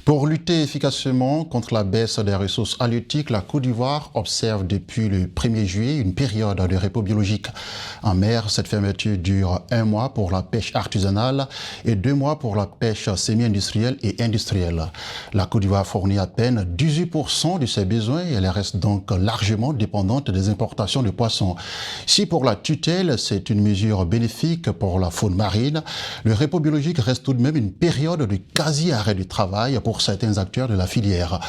Pour lutter efficacement contre la baisse des ressources halieutiques, la Côte d'Ivoire observe depuis le 1er juillet une période de repos biologique. En mer, cette fermeture dure 1 mois pour la pêche artisanale et 2 mois pour la pêche semi-industrielle et industrielle. La Côte d'Ivoire fournit à peine 18% de ses besoins et elle reste donc largement dépendante des importations de poissons. Si pour la tutelle, c'est une mesure bénéfique pour la faune marine, le repos biologique reste tout de même une période de quasi-arrêt du travail pour certains acteurs de la filière.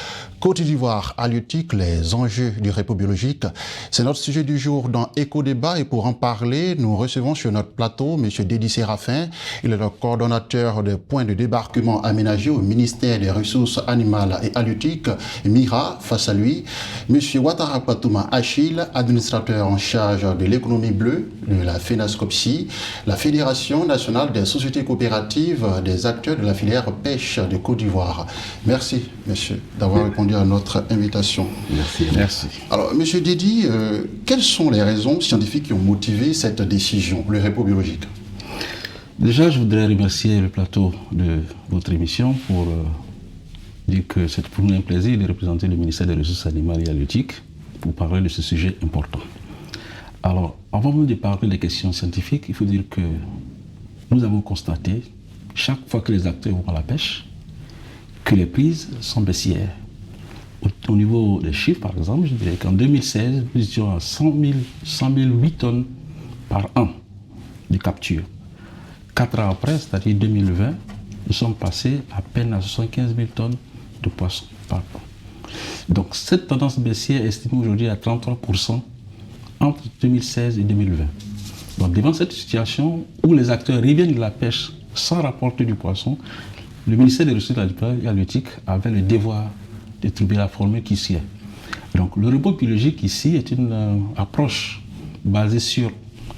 Côte d'Ivoire halieutique, les enjeux du repos biologique, c'est notre sujet du jour dans Éco-Débat et pour en parler, nous recevons sur notre plateau M. Dédi Séraphin. Il est le coordonnateur des points de débarquement aménagés au ministère des Ressources animales et halieutiques, MIRA, face à lui. M. Ouattara Patouma Achille, administrateur en charge de l'économie bleue de la FENASCOPSI, la Fédération nationale des sociétés coopératives des acteurs de la filière pêche de Côte d'Ivoire. Merci, monsieur, d'avoir répondu à notre invitation. Merci. Alors, monsieur Dédi, quelles sont les raisons scientifiques qui ont motivé cette décision, le repos biologique? Déjà, je voudrais remercier le plateau de votre émission pour dire que c'est pour nous un plaisir de représenter le ministère des Ressources animales et halieutiques pour parler de ce sujet important. Alors, avant même de parler des questions scientifiques, il faut dire que nous avons constaté, chaque fois que les acteurs vont à la pêche, que les prises sont baissières. Au niveau des chiffres, par exemple, je dirais qu'en 2016, nous étions à 100 000 8 tonnes par an de capture. 4 ans après, c'est-à-dire 2020, nous sommes passés à peine à 75 000 tonnes de poissons par an. Donc cette tendance baissière est estimée aujourd'hui à 33% entre 2016 et 2020. Donc devant cette situation où les acteurs reviennent de la pêche sans rapporter du poisson, le ministère des Ressources animales et halieutiques avait le devoir de trouver la formule qui s'y est. Donc le repos biologique ici est une approche basée sur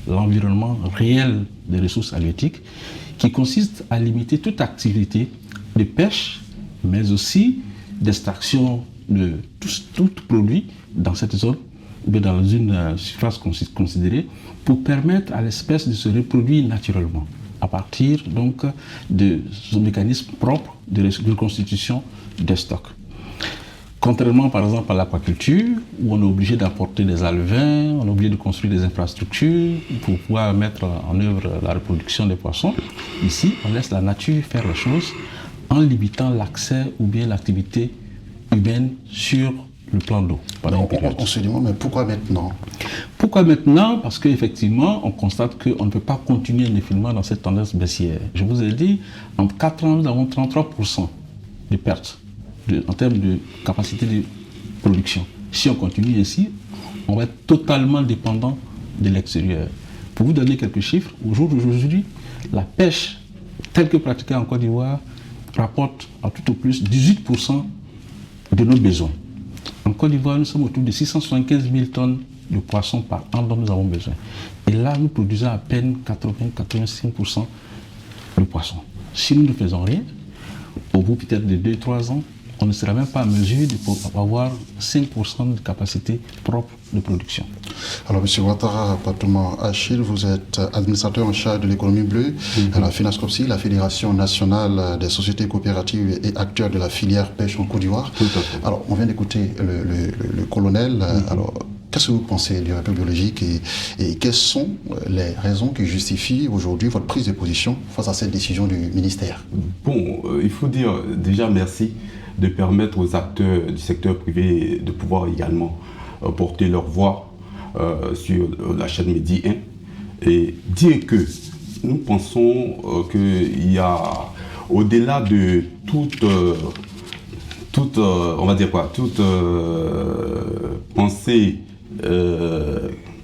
l'environnement réel des ressources halieutiques qui consiste à limiter toute activité de pêche, mais aussi d'extraction de tout produit dans cette zone ou bien dans une surface considérée pour permettre à l'espèce de se reproduire naturellement à partir donc de son mécanisme propre de reconstitution des stocks. Contrairement par exemple à l'aquaculture, où on est obligé d'apporter des alevins, on est obligé de construire des infrastructures pour pouvoir mettre en œuvre la reproduction des poissons, ici on laisse la nature faire les choses en limitant l'accès ou bien l'activité humaine sur le plan d'eau. On se demande, mais pourquoi maintenant? Pourquoi maintenant? Parce qu'effectivement, on constate qu'on ne peut pas continuer indéfiniment dans cette tendance baissière. Je vous ai dit, en 4 ans, nous avons 33% de pertes en termes de capacité de production. Si on continue ainsi, on va être totalement dépendant de l'extérieur. Pour vous donner quelques chiffres, au jour d'aujourd'hui, la pêche telle que pratiquée en Côte d'Ivoire rapporte à tout au plus 18% de nos besoins. En Côte d'Ivoire, nous sommes autour de 675 000 tonnes de poissons par an dont nous avons besoin. Et là, nous produisons à peine 80-85% de poissons. Si nous ne faisons rien, au bout peut-être de 2-3 ans, on ne sera même pas en mesure d'avoir 5% de capacité propre de production. Alors, M. Ouattara Patouma Achille, vous êtes administrateur en charge de l'économie bleue à la FENASCOPSI, la Fédération nationale des sociétés coopératives et acteurs de la filière pêche en Côte d'Ivoire. Alors, on vient d'écouter le colonel. Alors, qu'est-ce que vous pensez du repos biologique et quelles sont les raisons qui justifient aujourd'hui votre prise de position face à cette décision du ministère? Bon, il faut dire déjà merci de permettre aux acteurs du secteur privé de pouvoir également porter leur voix sur la chaîne Medi 1 et dire que nous pensons qu'il y a, au-delà de toute pensée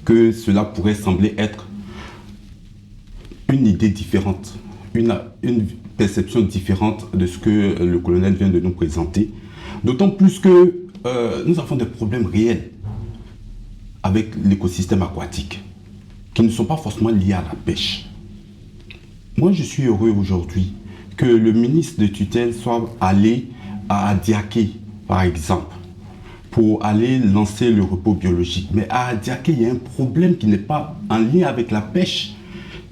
que cela pourrait sembler être une idée différente, une perception différente de ce que le colonel vient de nous présenter. D'autant plus que nous avons des problèmes réels avec l'écosystème aquatique qui ne sont pas forcément liés à la pêche. Moi, je suis heureux aujourd'hui que le ministre de tutelle soit allé à Adiaké, par exemple, pour aller lancer le repos biologique. Mais à Adiaké, il y a un problème qui n'est pas en lien avec la pêche.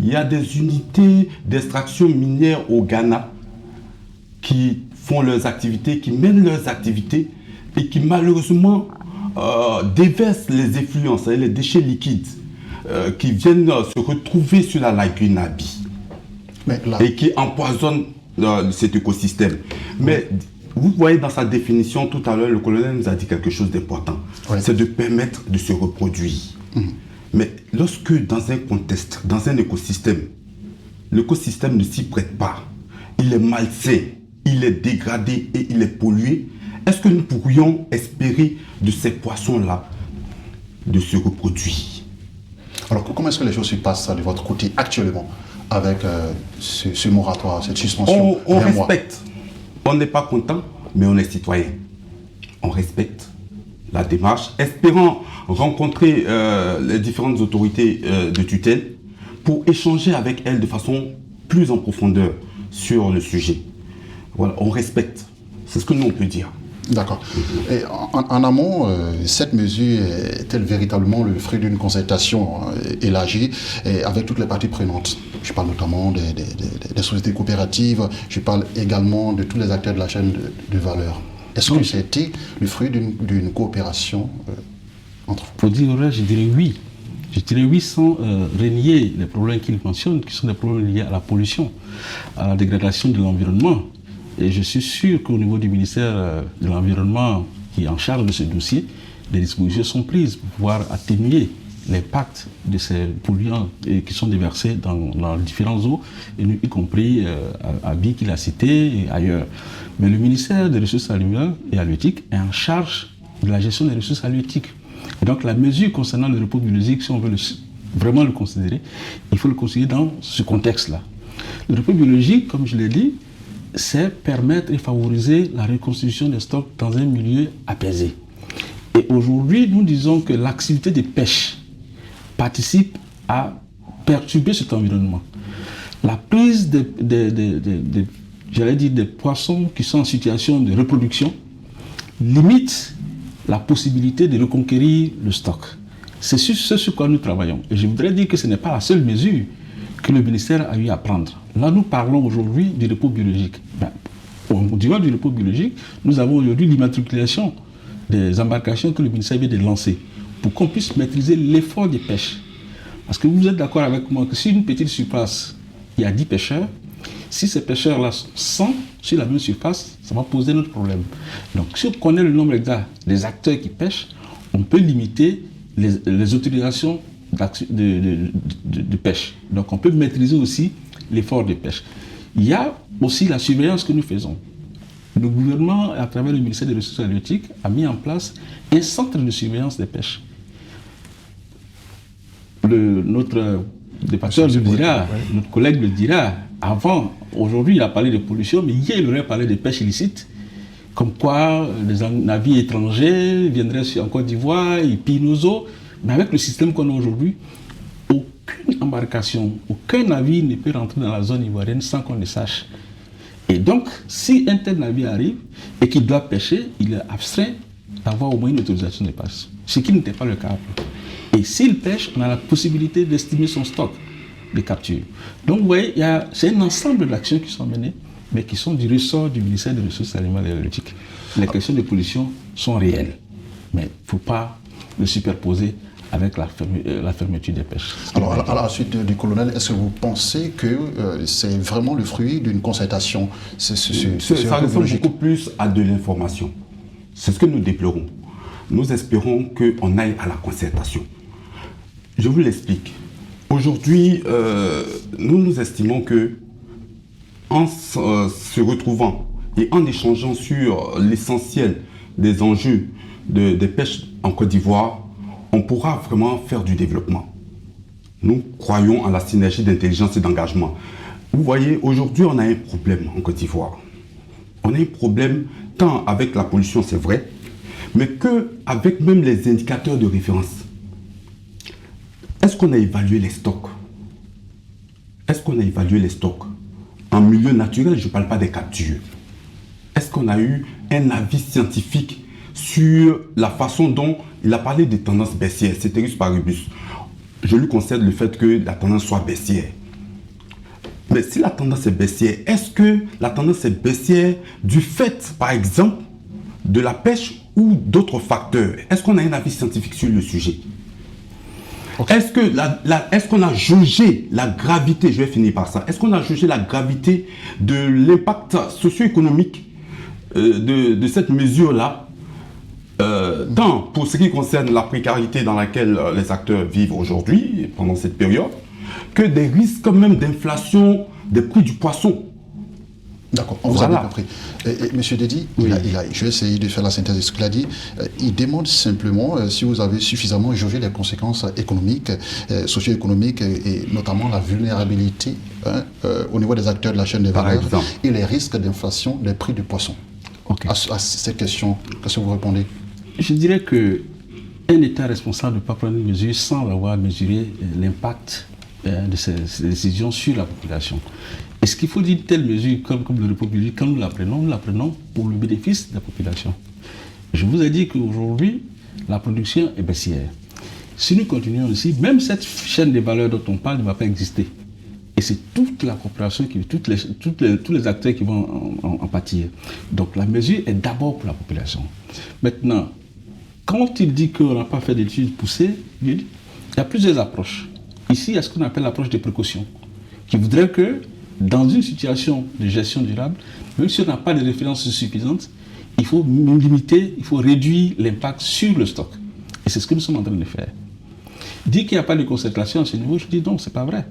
Il y a des unités d'extraction minière au Ghana qui font leurs activités, qui mènent leurs activités et qui malheureusement déversent les effluents, les déchets liquides qui viennent se retrouver sur la lagune Aby et qui empoisonnent cet écosystème. Mais vous voyez dans sa définition, tout à l'heure, le colonel nous a dit quelque chose d'important. Oui. C'est de permettre de se reproduire. Mais lorsque dans un contexte, dans un écosystème, l'écosystème ne s'y prête pas, il est malsain, il est dégradé et il est pollué, est-ce que nous pourrions espérer de ces poissons-là de se reproduire? Alors comment est-ce que les choses se passent de votre côté actuellement avec ce moratoire, cette suspension? On respecte. On n'est pas content, mais on est citoyen. On respecte la démarche, espérant rencontrer les différentes autorités de tutelle pour échanger avec elles de façon plus en profondeur sur le sujet. Voilà, on respecte. C'est ce que nous on peut dire. D'accord. Et en amont, cette mesure est-elle véritablement le fruit d'une concertation élargie avec toutes les parties prenantes? Je parle notamment des sociétés coopératives, je parle également de tous les acteurs de la chaîne de valeur. Est-ce que c'était le fruit d'une coopération entre vous? Pour dire vrai, je dirais oui. Je dirais oui sans renier les problèmes qu'il mentionne, qui sont des problèmes liés à la pollution, à la dégradation de l'environnement. Et je suis sûr qu'au niveau du ministère de l'Environnement, qui est en charge de ce dossier, des dispositions sont prises pour pouvoir atténuer l'impact de ces polluants qui sont déversés dans différentes eaux, y compris à Aby qu'il a cité et ailleurs. Mais le ministère des Ressources halieutiques et halieutiques est en charge de la gestion des ressources halieutiques. Et donc la mesure concernant le repos biologique, si on veut vraiment le considérer, il faut le considérer dans ce contexte-là. Le repos biologique, comme je l'ai dit, c'est permettre et favoriser la reconstitution des stocks dans un milieu apaisé. Et aujourd'hui, nous disons que l'activité de pêche participe à perturber cet environnement. La prise des poissons qui sont en situation de reproduction limite la possibilité de reconquérir le stock. C'est ce sur quoi nous travaillons. Et je voudrais dire que ce n'est pas la seule mesure que le ministère a eu à prendre. Là, nous parlons aujourd'hui du repos biologique. Au niveau du repos biologique, nous avons aujourd'hui l'immatriculation des embarcations que le ministère vient de lancer pour qu'on puisse maîtriser l'effort de pêche. Parce que vous êtes d'accord avec moi que si une petite surface, il y a 10 pêcheurs, si ces pêcheurs-là sont 100 sur la même surface, ça va poser notre problème. Donc, si on connaît le nombre exact des acteurs qui pêchent, on peut limiter les autorisations de pêche. Donc, on peut maîtriser aussi l'effort de pêche. Il y a aussi la surveillance que nous faisons. Le gouvernement, à travers le ministère des Ressources halieutiques, a mis en place un centre de surveillance des pêches. Notre département le dira, notre collègue le dira. Aujourd'hui, il a parlé de pollution, mais hier, il aurait parlé de pêche illicite. Comme quoi, les navires étrangers viendraient en Côte d'Ivoire, ils pillent nos eaux. Mais avec le système qu'on a aujourd'hui, aucune embarcation, aucun navire ne peut rentrer dans la zone ivoirienne sans qu'on le sache. Et donc, si un tel navire arrive et qu'il doit pêcher, il est abstrait d'avoir au moins une autorisation de pêche, ce qui n'était pas le cas. Et s'il pêche, on a la possibilité d'estimer son stock de capture. Donc, vous voyez, c'est un ensemble d'actions qui sont menées, mais qui sont du ressort du ministère des Ressources halieutiques et halieutiques. Les questions de pollution sont réelles, mais il ne faut pas le superposer avec la fermeture des pêches. Alors, à la suite du colonel, est-ce que vous pensez que c'est vraiment le fruit d'une concertation? Ça ressemble beaucoup plus à de l'information. C'est ce que nous déplorons. Nous espérons qu'on aille à la concertation. Je vous l'explique. Aujourd'hui, nous estimons que en se retrouvant et en échangeant sur l'essentiel des enjeux des pêches en Côte d'Ivoire, on pourra vraiment faire du développement. Nous croyons à la synergie d'intelligence et d'engagement. Vous voyez, aujourd'hui, on a un problème en Côte d'Ivoire. On a un problème tant avec la pollution, c'est vrai, mais qu'avec même les indicateurs de référence. Est-ce qu'on a évalué les stocks? Est-ce qu'on a évalué les stocks? En milieu naturel, je ne parle pas des captures. Est-ce qu'on a eu un avis scientifique sur la façon dont il a parlé des tendances baissières, ceteris paribus. Je lui concède le fait que la tendance soit baissière. Mais si la tendance est baissière, est-ce que la tendance est baissière du fait, par exemple, de la pêche ou d'autres facteurs? Est-ce qu'on a un avis scientifique sur le sujet? Okay. Est-ce qu'on a jaugé la gravité, je vais finir par ça, est-ce qu'on a jaugé la gravité de l'impact socio-économique de cette mesure-là, tant pour ce qui concerne la précarité dans laquelle les acteurs vivent aujourd'hui, pendant cette période, que des risques même d'inflation des prix du poisson? D'accord, on vous a bien compris. Monsieur Dedi, oui. Je vais essayer de faire la synthèse de ce qu'il a dit. Il demande simplement si vous avez suffisamment jaugé les conséquences économiques, socio-économiques et notamment la vulnérabilité au niveau des acteurs de la chaîne de valeur et les risques d'inflation des prix du poisson. Okay. À cette question, qu'est-ce que vous répondez? Je dirais qu'un État responsable ne peut pas prendre une mesure sans avoir mesuré l'impact de ces décisions sur la population. Est-ce qu'il faut dire telle mesure comme le repos biologique, quand nous la prenons pour le bénéfice de la population. Je vous ai dit qu'aujourd'hui, la production est baissière. Si nous continuons ainsi, même cette chaîne de valeur dont on parle ne va pas exister. Et c'est toute la coopération, tous les acteurs qui vont en pâtir. Donc la mesure est d'abord pour la population. Maintenant, quand il dit qu'on n'a pas fait d'études poussées, il y a plusieurs approches. Ici, il y a ce qu'on appelle l'approche de précaution, qui voudrait que dans une situation de gestion durable, même si on n'a pas de références suffisantes, il faut limiter, il faut réduire l'impact sur le stock. Et c'est ce que nous sommes en train de faire. Dire qu'il n'y a pas de concertation à ce niveau, je dis non, c'est pas vrai.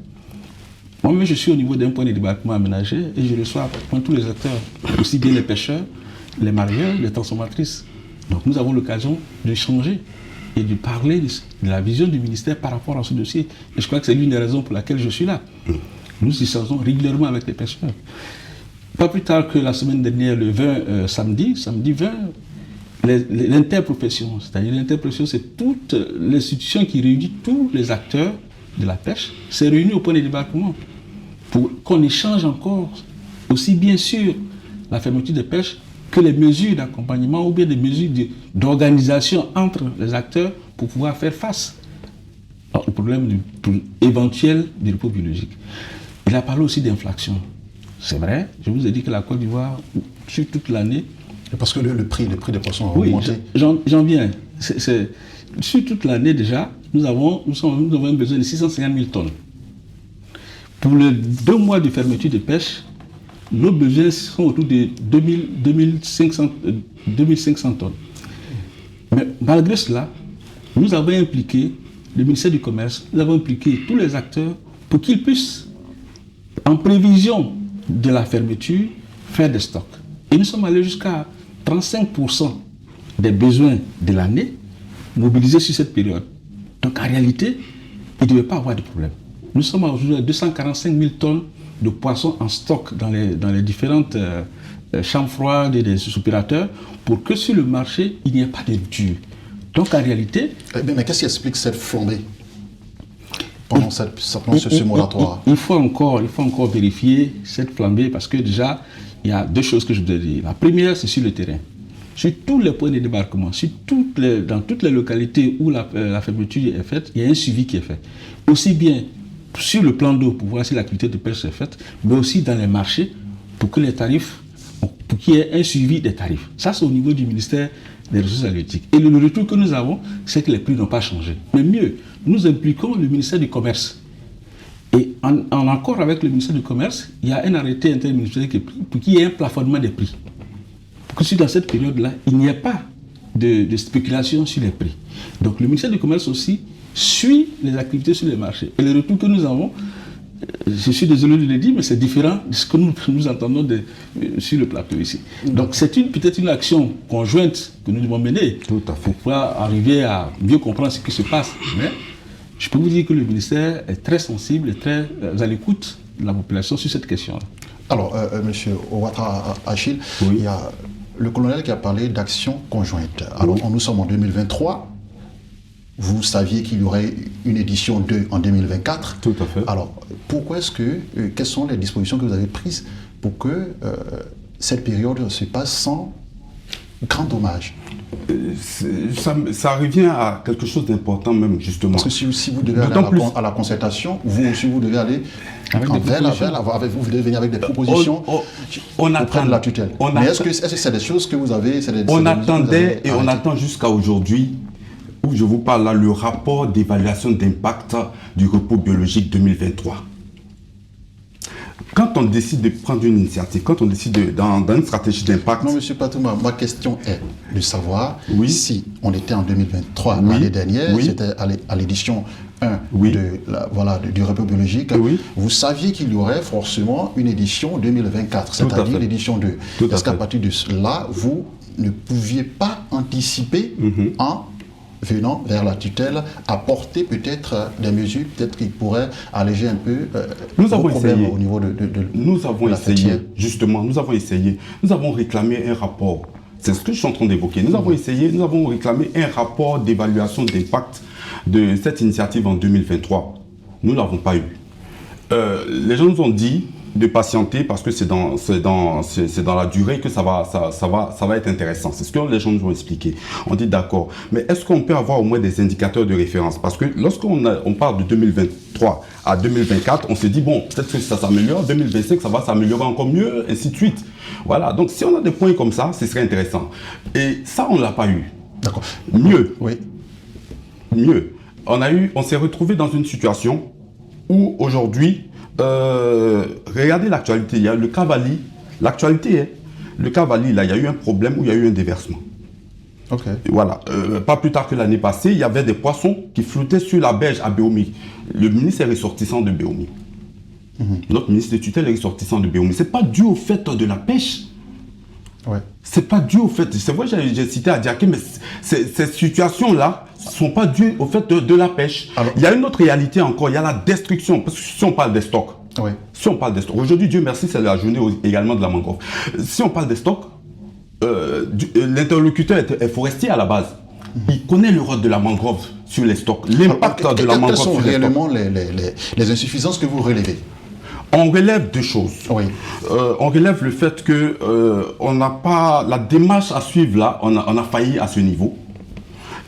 Moi-même, je suis au niveau d'un point de débarquement aménagé et je reçois tous les acteurs, aussi bien les pêcheurs, les mareyeurs, les transformatrices. Donc nous avons l'occasion d'échanger et de parler de la vision du ministère par rapport à ce dossier. Et je crois que c'est l'une des raisons pour laquelle je suis là. Nous échangeons régulièrement avec les pêcheurs. Pas plus tard que la semaine dernière, le 20 samedi 20, l'interprofession, c'est-à-dire l'interprofession, c'est toute l'institution qui réunit tous les acteurs de la pêche, s'est réunie au point de débarquement pour qu'on échange encore aussi bien sur la fermeture des pêches que les mesures d'accompagnement ou bien des mesures d'organisation entre les acteurs pour pouvoir faire face au problème éventuel du repos biologique. Il a parlé aussi d'inflation. C'est vrai, je vous ai dit que la Côte d'Ivoire, sur toute l'année... Parce que le prix des poissons a augmenté. J'en viens. Sur toute l'année déjà, nous avons un besoin de 650 000 tonnes. Pour les 2 mois de fermeture de pêche, nos besoins sont autour de 2500 tonnes. Mais malgré cela, nous avons impliqué le ministère du Commerce, nous avons impliqué tous les acteurs pour qu'ils puissent, en prévision de la fermeture, faire des stocks. Et nous sommes allés jusqu'à 35% des besoins de l'année mobilisés sur cette période. Donc en réalité, il ne devait pas avoir de problème. Nous sommes aujourd'hui à 245 000 tonnes de poissons en stock dans les différentes chambres froides et des soupérateurs pour que sur le marché, il n'y ait pas de rupture. Donc en réalité... Mais qu'est-ce qui explique cette flambée pendant ce moratoire? Il faut encore vérifier cette flambée parce que déjà, il y a 2 choses que je voudrais dire. La première, c'est sur le terrain. Sur tous les points de débarquement, dans toutes les localités où la fermeture est faite, il y a un suivi qui est fait. Aussi bien sur le plan d'eau pour voir si l'activité de pêche est faite, mais aussi dans les marchés pour que les tarifs, pour qu'il y ait un suivi des tarifs. Ça, c'est au niveau du ministère des Ressources halieutiques. Et le retour que nous avons, c'est que les prix n'ont pas changé. Mais mieux, nous impliquons le ministère du Commerce. Et en accord avec le ministère du Commerce, il y a un arrêté interministériel pour qu'il y ait un plafonnement des prix. Pour que si dans cette période-là, il n'y ait pas de spéculation sur les prix. Donc le ministère du Commerce aussi suit les activités sur les marchés. Et le retour que nous avons, je suis désolé de le dire, mais c'est différent de ce que nous entendons sur le plateau ici. Donc c'est peut-être une action conjointe que nous devons mener pour pouvoir arriver à mieux comprendre ce qui se passe. Mais je peux vous dire que le ministère est très sensible et très à l'écoute de la population sur cette question-là. Alors, M. Ouattara Achille, il y a le colonel qui a parlé d'action conjointe. Alors, nous sommes en 2023. Vous saviez qu'il y aurait une édition 2 en 2024. Tout à fait. Alors, quelles sont les dispositions que vous avez prises pour que cette période se passe sans Grand dommage. Ça revient à quelque chose d'important même, justement. Parce que si vous devez aller à la concertation, vous aussi, vous devez aller vous devez venir avec des propositions auprès de la tutelle. Mais est-ce que c'est des choses que vous avez... On attendait et on attend jusqu'à aujourd'hui, où je vous parle là, le rapport d'évaluation d'impact du repos biologique 2023. Quand on décide de prendre une initiative, quand on décide dans une stratégie d'impact... Non, M. Patouma, ma question est de savoir si on était en 2023, l'année dernière, c'était à l'édition 1 du repos biologique, vous saviez qu'il y aurait forcément une édition 2024, c'est-à-dire l'édition 2. Est-ce qu'à partir de cela, vous ne pouviez pas anticiper en venant vers la tutelle, apporter peut-être des mesures peut-être qui pourraient alléger un peu nous avons essayé au niveau nous avons essayé, justement, nous avons essayé. Nous avons réclamé un rapport. C'est ce que je suis en train d'évoquer. Nous avons essayé, nous avons réclamé un rapport d'évaluation d'impact de cette initiative en 2023. Nous ne l'avons pas eu. Les gens nous ont dit de patienter parce que c'est dans la durée que ça va être intéressant. C'est ce que les gens nous ont expliqué. On dit d'accord. Mais est-ce qu'on peut avoir au moins des indicateurs de référence? Parce que lorsqu'on parle de 2023 à 2024, on se dit bon, peut-être que ça s'améliore. 2025, ça va s'améliorer encore mieux, ainsi de suite. Voilà. Donc, si on a des points comme ça, ce serait intéressant. Et ça, on ne l'a pas eu. D'accord. Mieux. Oui. Mieux. On s'est retrouvé dans une situation où aujourd'hui, regardez l'actualité, il y a le Cavali, l'actualité, le Cavali, là, il y a eu un problème où il y a eu un déversement. Ok. Et voilà, pas plus tard que l'année passée, il y avait des poissons qui flottaient sur la berge à Béomi. Le ministre est ressortissant de Béomi. Notre ministre de tutelle est ressortissant de Béomi. C'est pas dû au fait de la pêche. Ouais. C'est pas dû au fait, c'est vrai, j'ai cité Adiaké, mais ces situations-là ne sont pas dues au fait de la pêche. Alors, il y a une autre réalité encore, il y a la destruction, parce que si on parle des stocks, si on parle des stocks, aujourd'hui, Dieu merci, c'est la journée également de la mangrove. Si on parle des stocks, l'interlocuteur est forestier à la base. Il connaît le rôle de la mangrove sur les stocks, l'impact de la mangrove sur les stocks. Quelles sont réellement les insuffisances que vous relevez? On relève deux choses. Oui. On relève le fait que on n'a pas la démarche à suivre là, on a failli à ce niveau.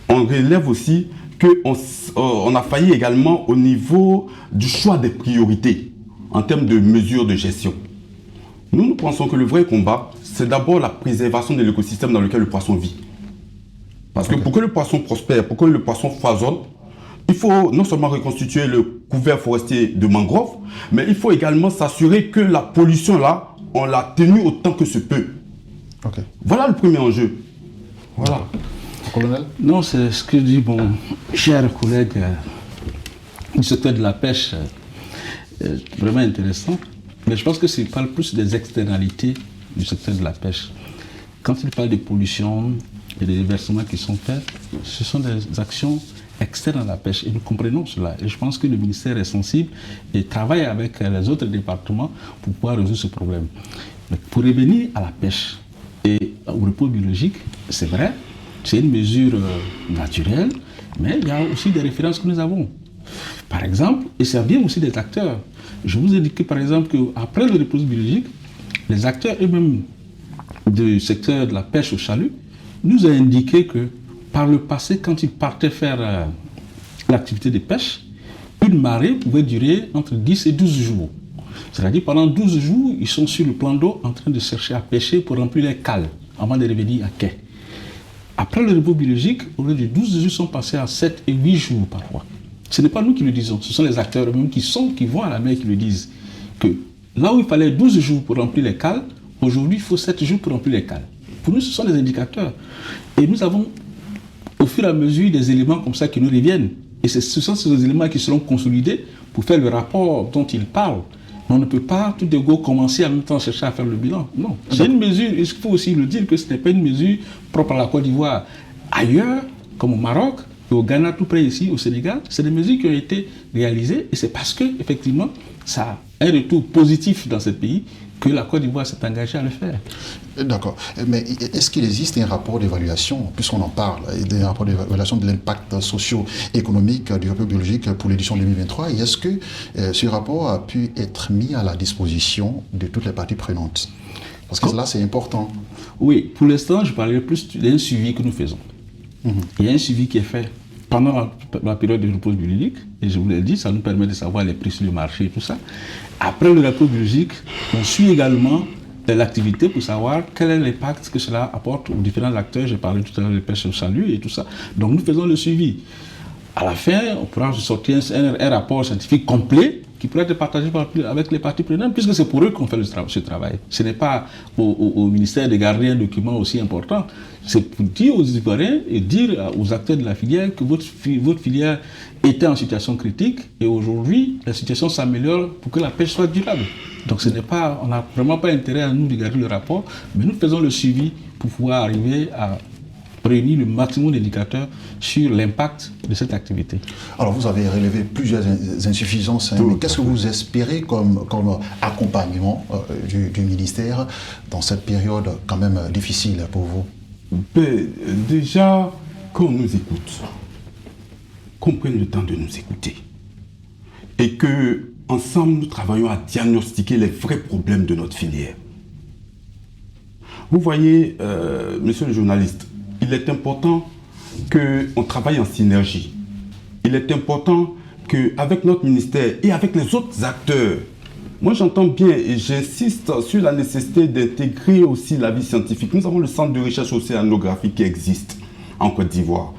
On relève aussi qu'on a failli également au niveau du choix des priorités en termes de mesures de gestion. Nous pensons que le vrai combat, c'est d'abord la préservation de l'écosystème dans lequel le poisson vit. Parce que pour que le poisson prospère, pour que le poisson foisonne, il faut non seulement reconstituer le couvert forestier de mangrove, mais il faut également s'assurer que la pollution là, on l'a tenue autant que se peut. Okay. Voilà le premier enjeu. Voilà. Colonel? Non, c'est ce que dit mon cher collègue du secteur de la pêche. Vraiment intéressant. Mais je pense que c'est parle plus des externalités du secteur de la pêche. Quand il parle de pollution et des déversements qui sont faits, ce sont des actions externes à la pêche et nous comprenons cela. Et je pense que le ministère est sensible et travaille avec les autres départements pour pouvoir résoudre ce problème. Mais pour revenir à la pêche et au repos biologique, c'est vrai, c'est une mesure naturelle, mais il y a aussi des références que nous avons. Par exemple, et ça vient aussi des acteurs. Je vous ai dit que par exemple, qu'après le repos biologique, les acteurs eux-mêmes du secteur de la pêche au chalut nous ont indiqué que par le passé, quand ils partaient faire l'activité de pêche, une marée pouvait durer entre 10 et 12 jours. C'est-à-dire pendant 12 jours, ils sont sur le plan d'eau en train de chercher à pêcher pour remplir les cales avant de revenir à quai. Après le repos biologique, au lieu de 12 jours, sont passés à 7 et 8 jours parfois. Ce n'est pas nous qui le disons, ce sont les acteurs eux-mêmes qui vont à la mer qui le disent. Que là où il fallait 12 jours pour remplir les cales, aujourd'hui il faut 7 jours pour remplir les cales. Pour nous, ce sont des indicateurs. Et nous avons au fur et à mesure des éléments comme ça qui nous reviennent. Et ce sont ces éléments qui seront consolidés pour faire le rapport dont il parle. Mais on ne peut pas tout de go commencer en même temps chercher à faire le bilan. Non. C'est une mesure, il faut aussi le dire que ce n'est pas une mesure propre à la Côte d'Ivoire. Ailleurs, comme au Maroc, et au Ghana, tout près ici, au Sénégal, c'est des mesures qui ont été réalisées et c'est parce que, effectivement, ça a un retour positif dans ce pays que la Côte d'Ivoire s'est engagée à le faire. D'accord. Mais est-ce qu'il existe un rapport d'évaluation, puisqu'on en parle, un rapport d'évaluation de l'impact socio-économique du repos biologique pour l'édition 2023, et est-ce que ce rapport a pu être mis à la disposition de toutes les parties prenantes? Parce que là, c'est important. Oui, pour l'instant, je parlerai plus d'un suivi que nous faisons. Il y a un suivi qui est fait pendant la période de repos biologique, et je vous l'ai dit, ça nous permet de savoir les prix sur le marché et tout ça. Après le repos biologique, on suit également l'activité pour savoir quel est l'impact que cela apporte aux différents acteurs. J'ai parlé tout à l'heure de pêche au salut et tout ça. Donc nous faisons le suivi. À la fin, on pourra sortir un rapport scientifique complet qui pourrait être partagé avec les parties prenantes, puisque c'est pour eux qu'on fait ce travail. Ce n'est pas au ministère de garder un document aussi important. C'est pour dire aux Ivoiriens et dire aux acteurs de la filière que votre filière était en situation critique et aujourd'hui, la situation s'améliore pour que la pêche soit durable. Donc on n'a vraiment pas intérêt à nous regarder le rapport, mais nous faisons le suivi pour pouvoir arriver à réunir le maximum d'indicateurs sur l'impact de cette activité. Alors vous avez relevé plusieurs insuffisances, mais qu'est-ce que vous espérez comme accompagnement du ministère dans cette période quand même difficile pour vous? Déjà, qu'on nous écoute, qu'on prenne le temps de nous écouter et que ensemble nous travaillons à diagnostiquer les vrais problèmes de notre filière. Vous voyez, monsieur le journaliste, il est important qu'on travaille en synergie. Il est important qu'avec notre ministère et avec les autres acteurs, moi j'entends bien et j'insiste sur la nécessité d'intégrer aussi la vie scientifique. Nous avons le centre de recherche océanographique qui existe en Côte d'Ivoire.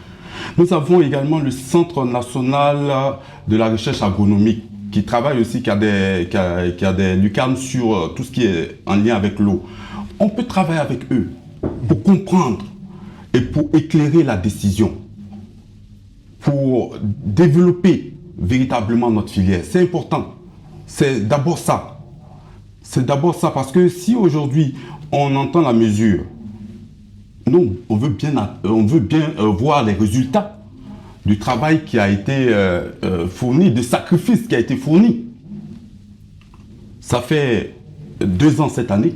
Nous avons également le Centre national de la recherche agronomique qui travaille aussi, qui a des lucarnes sur tout ce qui est en lien avec l'eau. On peut travailler avec eux pour comprendre et pour éclairer la décision, pour développer véritablement notre filière. C'est important. C'est d'abord ça. C'est d'abord ça, parce que si aujourd'hui on entend la mesure, nous, on veut bien voir les résultats du travail qui a été fourni, du sacrifice qui a été fourni. Ça fait 2 ans cette année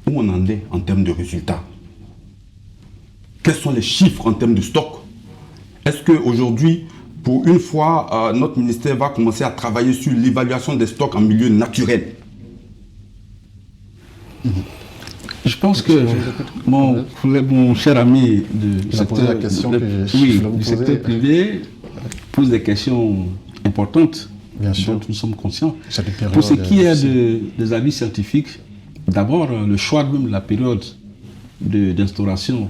où on en est en termes de résultats. Quels sont les chiffres en termes de stock? Est-ce qu'aujourd'hui, pour une fois, notre ministère va commencer à travailler sur l'évaluation des stocks en milieu naturel? Je pense que mon cher ami du secteur privé pose des questions importantes dont nous sommes conscients. Pour ce qui est des avis scientifiques, d'abord, le choix même de la période d'instauration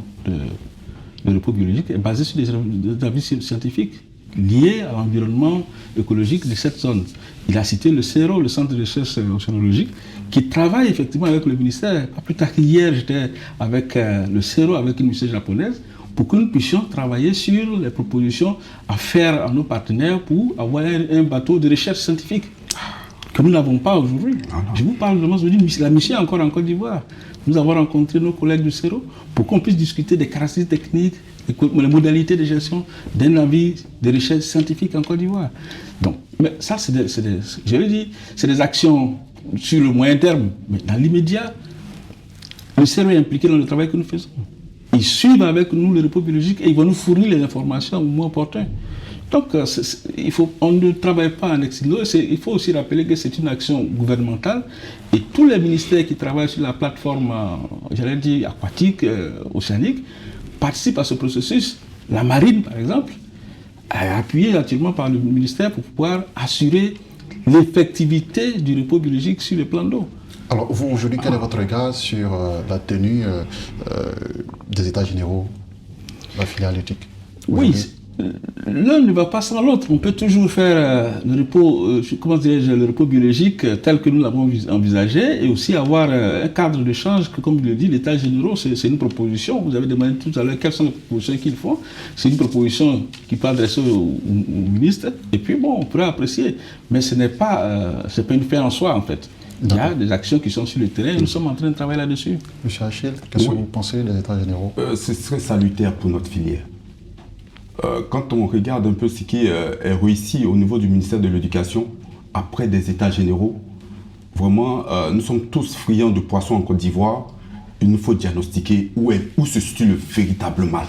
de repos biologique est basé sur des avis scientifiques liés à l'environnement écologique de cette zone. Il a cité le CERO, le Centre de recherche océanologique, qui travaille effectivement avec le ministère. Pas plus tard qu'hier, j'étais avec le CERO, avec une ministère japonaise, pour que nous puissions travailler sur les propositions à faire à nos partenaires pour avoir un bateau de recherche scientifique que nous n'avons pas aujourd'hui. Je vous parle vraiment aujourd'hui, la mission est encore en Côte d'Ivoire. Nous avons rencontré nos collègues du CERO pour qu'on puisse discuter des caractéristiques techniques, les modalités de gestion d'un navire de recherche scientifique en Côte d'Ivoire. Donc, mais ça, c'est des actions sur le moyen terme. Mais dans l'immédiat, le CERO est impliqué dans le travail que nous faisons. Ils suivent avec nous le repos biologique et ils vont nous fournir les informations au moment opportun. Donc, on ne travaille pas en exilo. Il faut aussi rappeler que c'est une action gouvernementale et tous les ministères qui travaillent sur la plateforme, aquatique, océanique, participent à ce processus. La marine, par exemple, est appuyée actuellement par le ministère pour pouvoir assurer l'effectivité du repos biologique sur le plan d'eau. Alors, vous, aujourd'hui, quel est votre regard sur la tenue des États généraux de la filière halieutique? Oui, l'un ne va pas sans l'autre. On peut toujours faire le repos biologique tel que nous l'avons envisagé et aussi avoir un cadre d'échange que, comme je le dis, l'État généraux, c'est une proposition. Vous avez demandé tout à l'heure quelles sont les propositions qu'ils font. C'est une proposition qui peut adresser au ministre et puis bon, on pourrait apprécier. Mais ce n'est pas une fin en soi en fait. Il y a des actions qui sont sur le terrain et nous sommes en train de travailler là-dessus. Monsieur Achille, qu'est-ce que vous pensez des États généraux? Ce serait salutaire pour notre filière. Quand on regarde un peu ce qui est réussi au niveau du ministère de l'Éducation, après des États généraux, vraiment, nous sommes tous friands de poissons en Côte d'Ivoire. Il nous faut diagnostiquer où se situe le véritable mal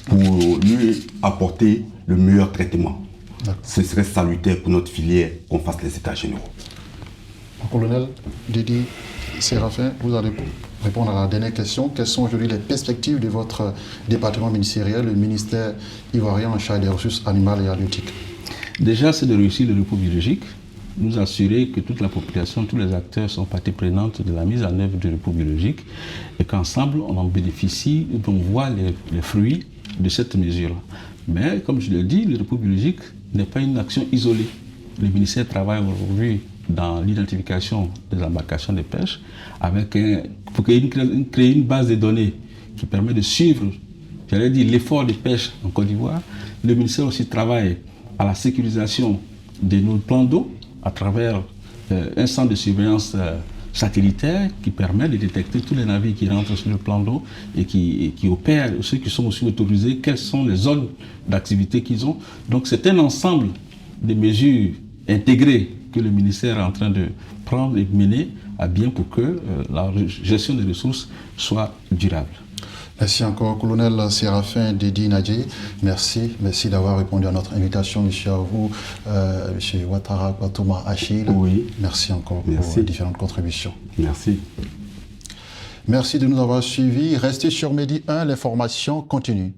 pour lui apporter le meilleur traitement. Ce serait salutaire pour notre filière qu'on fasse les États généraux. Colonel Dédi, Séraphin, vous allez répondre à la dernière question. Quelles sont aujourd'hui les perspectives de votre département ministériel, le ministère ivoirien en charge des ressources animales et halieutiques? Déjà, c'est de réussir le repos biologique, nous assurer que toute la population, tous les acteurs sont partie prenante de la mise en œuvre du repos biologique et qu'ensemble, on en bénéficie et on voit les fruits de cette mesure. Mais, comme je l'ai dit, le repos biologique n'est pas une action isolée. Le ministère travaille aujourd'hui dans l'identification des embarcations de pêche pour créer une base de données qui permet de suivre, j'allais dire, l'effort de pêche en Côte d'Ivoire. Le ministère aussi travaille à la sécurisation de nos plans d'eau à travers un centre de surveillance satellitaire qui permet de détecter tous les navires qui rentrent sur le plan d'eau et qui opèrent, ceux qui sont aussi autorisés, quelles sont les zones d'activité qu'ils ont. Donc c'est un ensemble de mesures intégrées que le ministère est en train de prendre et mener à bien pour que la gestion des ressources soit durable. Merci encore, colonel Séraphin Dédi Nadjé. Merci d'avoir répondu à notre invitation, monsieur à vous, monsieur Ouattara Kwatouma Achille. Oui. Merci encore pour les différentes contributions. Merci. Merci de nous avoir suivis. Restez sur Medi 1, l'information continue.